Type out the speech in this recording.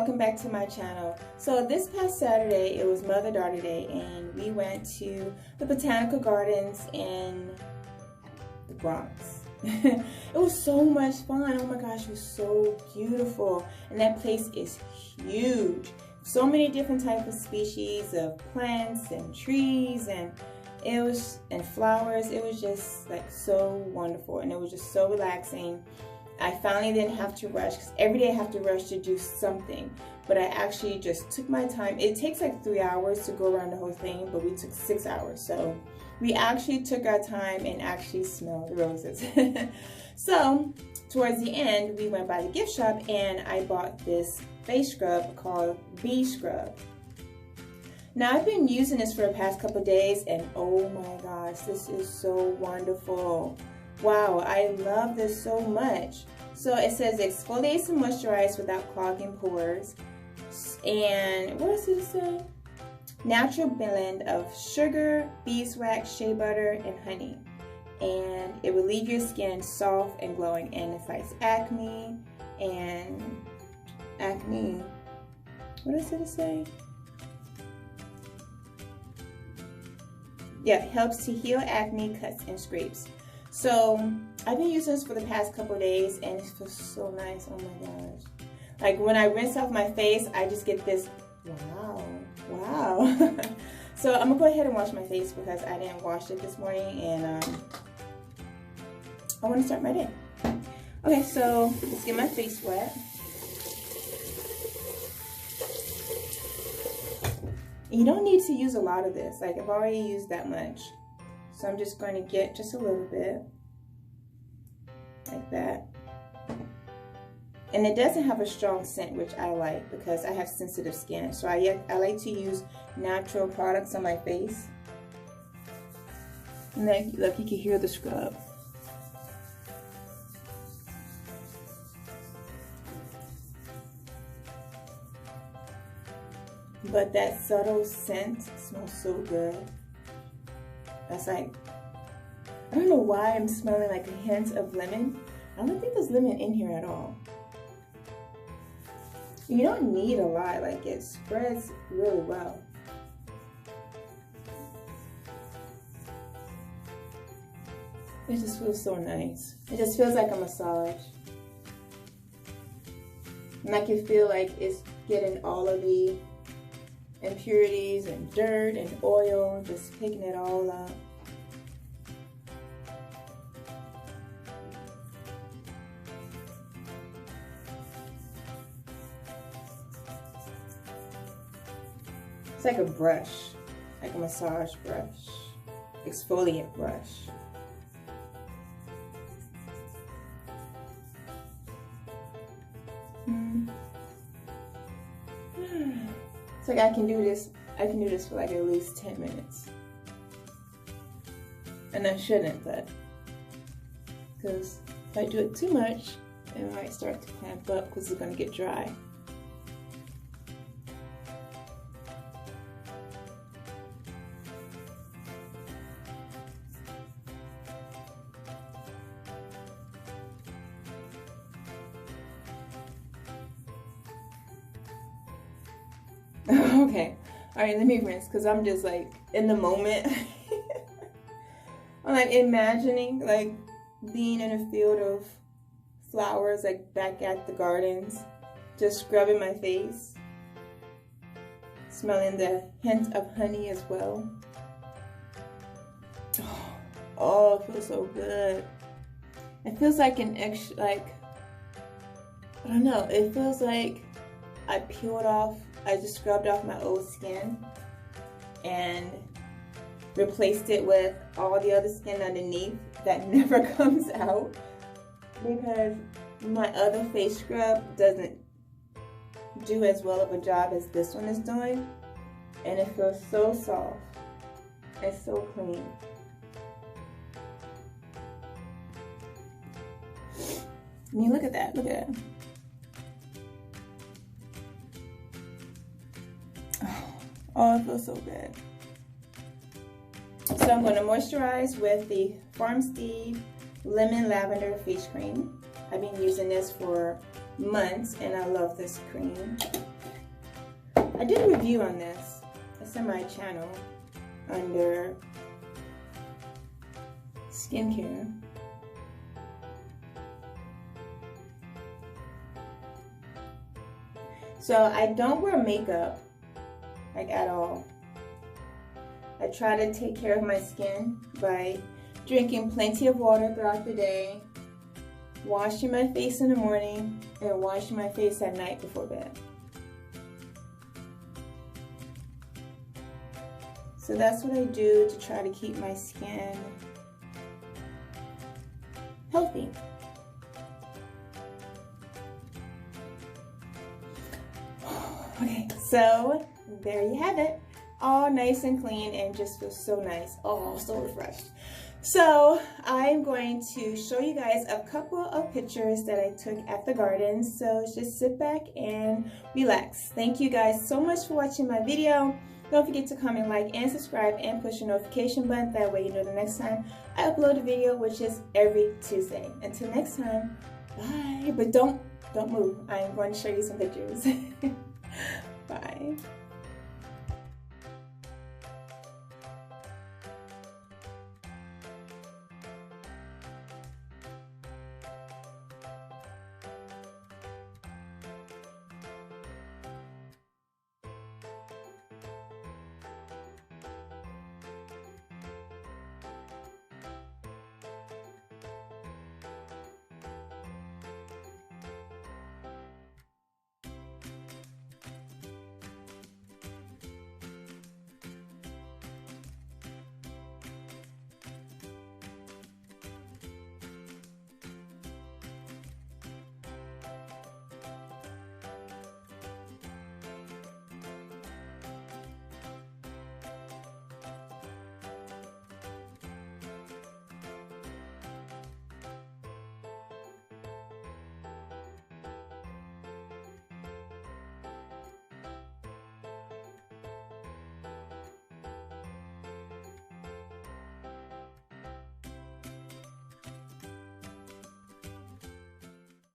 welcome back to my channel. So this past Saturday, it was Mother-Daughter Day, and we went to the Botanical Gardens in the Bronx. It was so much fun. Oh my gosh, it was so beautiful. And that place is huge. So many different types of species of plants and trees and flowers. It was just like so wonderful, and it was just so relaxing. I finally didn't have to rush, because every day I have to rush to do something, but I actually just took my time. It takes like 3 hours to go around the whole thing, but we took 6 hours. So we actually took our time and actually smelled the roses. So towards the end, we went by the gift shop and I bought this face scrub called Bee Scrub. Now I've been using this for the past couple of days, and oh my gosh, this is so wonderful. Wow, I love this so much. So it says exfoliates and moisturize without clogging pores. And what does it say? Natural blend of sugar, beeswax, shea butter, and honey. And it will leave your skin soft and glowing, and it fights acne. What does it say? Yeah, it helps to heal acne, cuts, and scrapes. So I've been using this for the past couple of days, and it feels so nice. Oh my gosh. Like when I rinse off my face, I just get this, wow. So I'm gonna go ahead and wash my face because I didn't wash it this morning, and I want to start my day. Okay, so let's get my face wet. You don't need to use a lot of this. Like I've already used that much. So I'm just going to get just a little bit, like that. And it doesn't have a strong scent, which I like because I have sensitive skin. So I like to use natural products on my face. And then, look, you can hear the scrub. But that subtle scent smells so good. That's like, I don't know why I'm smelling like a hint of lemon. I don't think there's lemon in here at all. You don't need a lot, like it spreads really well. It just feels so nice. It just feels like a massage. Like you feel like it's getting all of the impurities and dirt and oil, just picking it all up. It's like a brush, like a massage brush, exfoliant brush. It's like I can do this for like at least 10 minutes. And I shouldn't, but because if I do it too much, it might start to clamp up because it's going to get dry. Okay, all right, let me rinse because I'm just like in the moment. I'm like imagining like being in a field of flowers, like back at the gardens, just scrubbing my face, smelling the hint of honey as well. Oh, it feels so good. It feels like an extra, like, I don't know, it feels like I just scrubbed off my old skin and replaced it with all the other skin underneath that never comes out because my other face scrub doesn't do as well of a job as this one is doing, and it feels so soft. It's so clean. I mean, look at that, look at that. Oh, it feels so good. So I'm going to moisturize with the Farmsteed Lemon Lavender Face Cream. I've been using this for months and I love this cream. I did a review on this. It's on my channel under skincare. So I don't wear makeup, like at all. I try to take care of my skin by drinking plenty of water throughout the day, washing my face in the morning, and washing my face at night before bed. So that's what I do to try to keep my skin healthy. Okay, so there you have it. All nice and clean and just feels so nice. Oh, so refreshed. So I'm going to show you guys a couple of pictures that I took at the gardens. So just sit back and relax. Thank you guys so much for watching my video. Don't forget to comment, like, and subscribe, and push the notification button. That way you know the next time I upload a video, which is every Tuesday. Until next time, bye. But don't move. I'm going to show you some pictures. Bye.